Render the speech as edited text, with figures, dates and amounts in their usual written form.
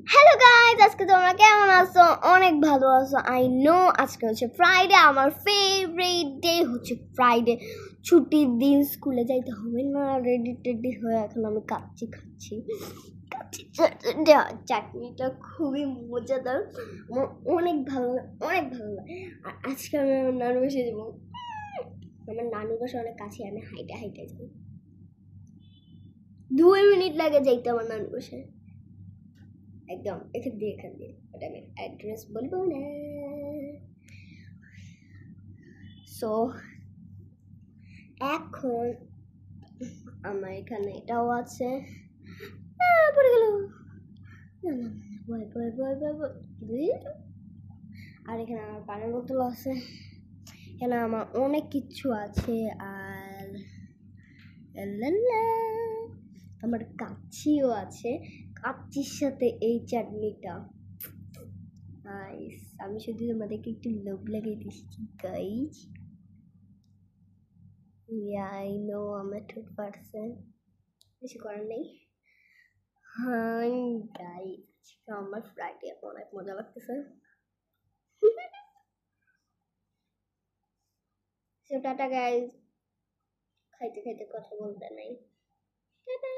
Hello guys, আজকে তোমরা কেমন আছো? অনেক ভালো আছো আই নো। আজকে হচ্ছে ফ্রাইডে, আমার ফেভারিট ডে হচ্ছে ফ্রাইডে। ছুটির দিন, স্কুলে যাইতে হবে না। রেডি টেডি হয়ে এখন আমি কাচ্চি খাচ্ছি। কাচ্চি চাটনিটা খুবই মজাদার, আমার অনেক ভালো অনেক ভালো লাগে। আর আজকে আমি আমার নানু বাসায় যাবো। আমার নানু বাসা অনেক কাছে, আমি হাইটে হাইটে যাবো। 2 মিনিট লাগে যাইতে আমার নানু বাসায়, একদম এখান দিয়ে বাট আমি অ্যাড্রেস বলবো না। সো এখন আমার এখানে এটাও আছে। পড়ে গেল। না না না, বয় বয় বয় বয় বয়। আর এখানে আমার পানির বোতল আছে, এখানে আমার অনেক কিছু আছে। আর আমার কাচ্চিও আছে, কাচ্চির সাথে এই চাটনিটা। আমি শুধু তোমাদেরকে একটু লোভ লাগিয়ে দিচ্ছি গাইজ। আই নো আমি ঠিক পারছেন, কিছু করার নেই। হ্যাঁ গাইজ, আমার ফ্রাইডে অনেক মজা লাগতেছে। টাটা গাইজ, খাইতে খাইতে কথা বলতে নাই। টাটা।